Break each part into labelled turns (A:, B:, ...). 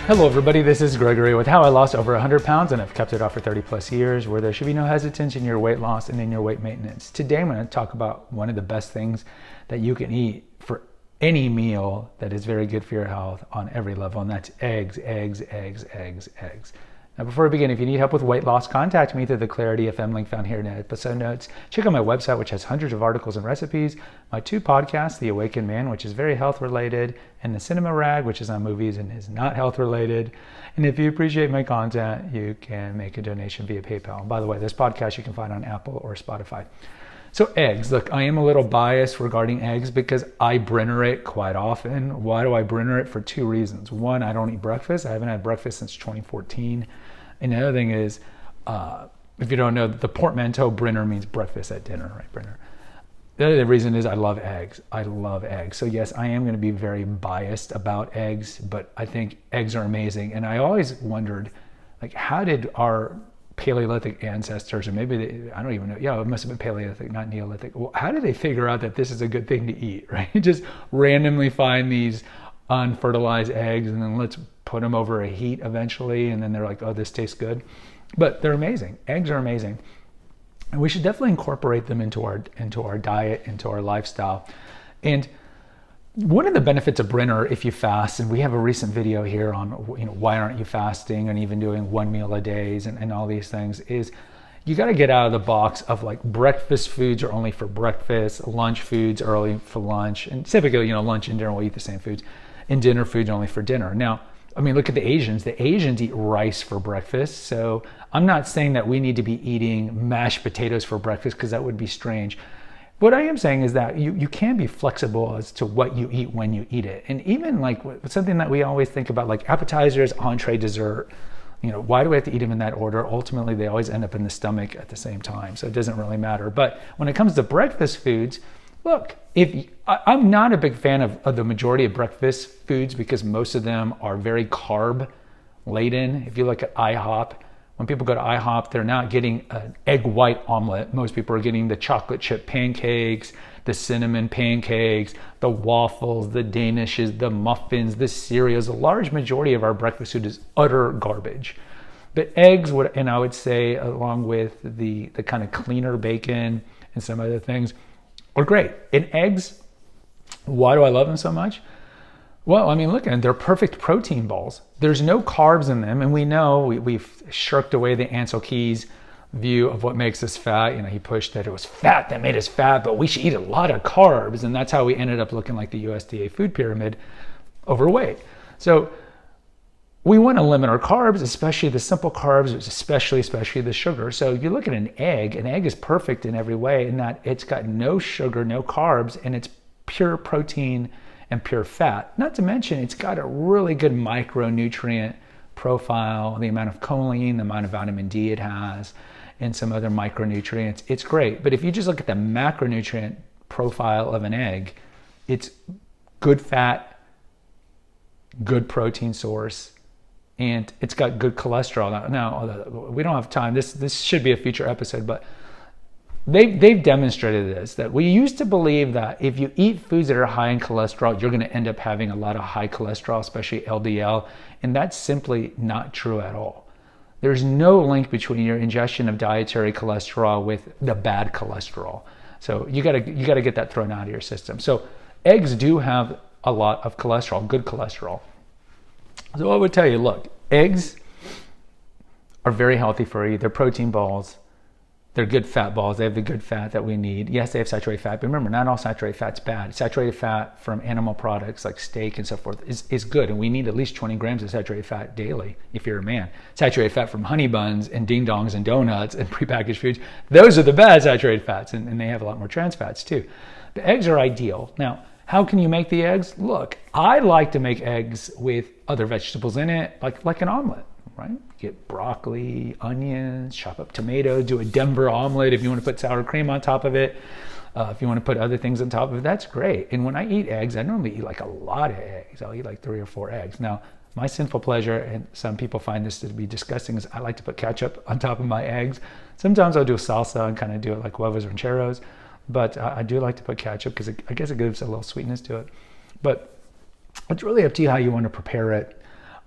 A: Hello everybody, this is Gregory with how I lost over 100 pounds and have kept it off for 30 plus years, where there should be no hesitance in your weight loss and in your weight maintenance. Today I'm going to talk about one of the best things that you can eat for any meal that is very good for your health on every level, and that's eggs. Now before we begin, if you need help with weight loss, contact me through the Clarity FM link found here in the episode notes. Check out my website, which has hundreds of articles and recipes, my two podcasts, The Awakened Man, which is very health related, and The Cinema Rag, which is on movies and is not health related. And if you appreciate my content, you can make a donation via PayPal. And by the way, this podcast you can find on Apple or Spotify. So eggs, look, I am a little biased regarding eggs because I Brenner it quite often. Why do I Brenner it? For two reasons. One, I don't eat breakfast. I haven't had breakfast since 2014. And the other thing is, if you don't know, the portmanteau Brenner means breakfast at dinner, right, Brenner? The other reason is I love eggs. I love eggs. So yes, I am going to be very biased about eggs, but I think eggs are amazing. And I always wondered, like, how did our Paleolithic ancestors, or maybe I don't even know, yeah, it must have been Paleolithic, not Neolithic. Well, how did they figure out that this is a good thing to eat, right? Just randomly find these unfertilized eggs and then let's put them over a heat eventually, and then they're like, oh, this tastes good. But they're amazing. Eggs are amazing. And we should definitely incorporate them into our diet, into our lifestyle. And one of the benefits of Brenner, if you fast, and we have a recent video here on, why aren't you fasting and even doing one meal a day and all these things, is you got to get out of the box of like breakfast foods are only for breakfast, lunch foods are only for lunch, and typically, lunch and dinner we'll eat the same foods, and dinner foods only for dinner. Now, I mean, look at the Asians. The Asians eat rice for breakfast. So I'm not saying that we need to be eating mashed potatoes for breakfast because that would be strange. What I am saying is that you can be flexible as to what you eat when you eat it. And even like something that we always think about, like appetizers, entree, dessert, why do we have to eat them in that order? Ultimately, they always end up in the stomach at the same time. So it doesn't really matter. But when it comes to breakfast foods, look, I'm not a big fan of the majority of breakfast foods because most of them are very carb laden. If you look at IHOP, when people go to IHOP, they're not getting an egg white omelet. Most people are getting the chocolate chip pancakes, the cinnamon pancakes, the waffles, the danishes, the muffins, the cereals. A large majority of our breakfast food is utter garbage. But eggs, and I would say along with the kind of cleaner bacon and some other things, are great. And eggs, why do I love them so much? Well, I mean, look at them. They're perfect protein balls. There's no carbs in them. And we know we've shirked away the Ansel Keys view of what makes us fat. He pushed that it was fat that made us fat, but we should eat a lot of carbs. And that's how we ended up looking like the USDA food pyramid, overweight. So we want to limit our carbs, especially the simple carbs, especially the sugar. So if you look at an egg is perfect in every way in that it's got no sugar, no carbs, and it's pure protein and pure fat. Not to mention, it's got a really good micronutrient profile, the amount of choline, the amount of vitamin D it has, and some other micronutrients. It's great. But if you just look at the macronutrient profile of an egg, it's good fat, good protein source, and it's got good cholesterol. Now, we don't have time. This should be a future episode, but they've demonstrated this, that we used to believe that if you eat foods that are high in cholesterol, you're going to end up having a lot of high cholesterol, especially LDL, and that's simply not true at all. There's no link between your ingestion of dietary cholesterol with the bad cholesterol. So you got to get that thrown out of your system. So eggs do have a lot of cholesterol, good cholesterol. So I would tell you, look, eggs are very healthy for you. They're protein balls. They're good fat balls. They have the good fat that we need. Yes, they have saturated fat, but remember, not all saturated fat's bad. Saturated fat from animal products like steak and so forth is good, and we need at least 20 grams of saturated fat daily if you're a man. Saturated fat from honey buns and ding-dongs and donuts and prepackaged foods, those are the bad saturated fats, and they have a lot more trans fats too. The eggs are ideal. Now, how can you make the eggs? Look, I like to make eggs with other vegetables in it, like an omelet. Right? Get broccoli, onions, chop up tomatoes, do a Denver omelet if you want to put sour cream on top of it. If you want to put other things on top of it, that's great. And when I eat eggs, I normally eat like a lot of eggs. I'll eat like 3 or 4 eggs. Now, my sinful pleasure, and some people find this to be disgusting, is I like to put ketchup on top of my eggs. Sometimes I'll do a salsa and kind of do it like huevos rancheros. But I do like to put ketchup because I guess it gives a little sweetness to it. But it's really up to you how you want to prepare it.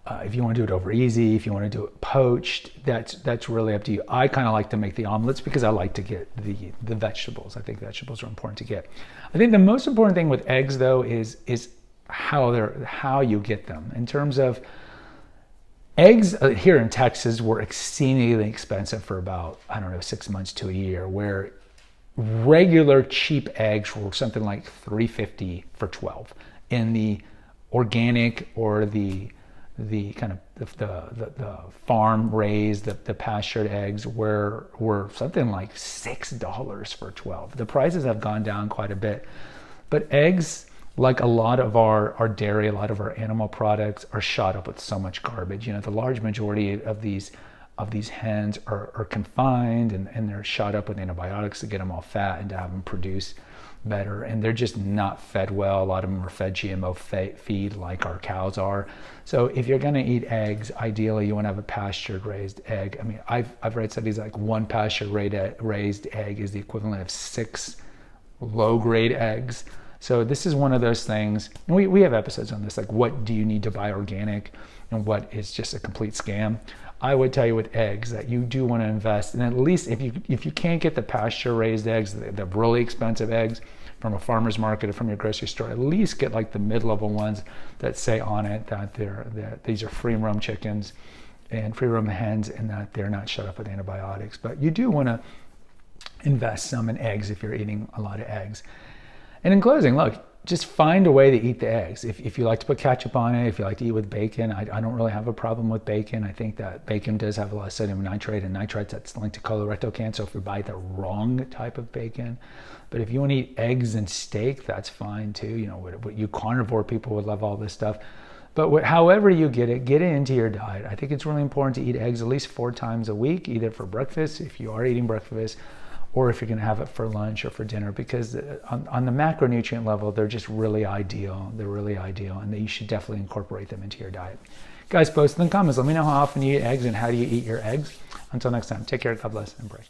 A: If you want to do it over easy, if you want to do it poached, that's really up to you. I kind of like to make the omelets because I like to get the vegetables. I think vegetables are important to get. I think the most important thing with eggs though is how you get them. In terms of eggs here in Texas were exceedingly expensive for about, I don't know, 6 months to a year, where regular cheap eggs were something like $3.50 for 12. In the organic or the kind of the farm raised, the pastured eggs were something like $6 for 12. The prices have gone down quite a bit, but eggs, like a lot of our dairy, a lot of our animal products, are shot up with so much garbage. The large majority of these hens are confined and they're shot up with antibiotics to get them all fat and to have them produce better, and they're just not fed well. A lot of them are fed GMO feed like our cows are. So if you're going to eat eggs, ideally you want to have a pastured raised egg. I mean, I've read studies like one pastured raised egg is the equivalent of 6 low grade eggs. So this is one of those things, and we have episodes on this, like what do you need to buy organic and what is just a complete scam. I would tell you with eggs that you do want to invest, and at least if you can't get the pasture raised eggs, the really expensive eggs from a farmer's market or from your grocery store, at least get like the mid-level ones that say on it that these are free roam chickens and free roam hens and that they're not shut up with antibiotics. But you do want to invest some in eggs if you're eating a lot of eggs. And in closing, look, just find a way to eat the eggs. If you like to put ketchup on it, if you like to eat with bacon, I don't really have a problem with bacon. I think that bacon does have a lot of sodium nitrate and nitrites that's linked to colorectal cancer if you buy the wrong type of bacon. But if you want to eat eggs and steak, that's fine too. You carnivore people would love all this stuff. But however you get it into your diet. I think it's really important to eat eggs at least 4 times a week, either for breakfast, if you are eating breakfast, or if you're going to have it for lunch or for dinner, because on the macronutrient level, they're just really ideal. They're really ideal, and you should definitely incorporate them into your diet. Guys, post in the comments. Let me know how often you eat eggs and how do you eat your eggs. Until next time, take care, God bless, and pray.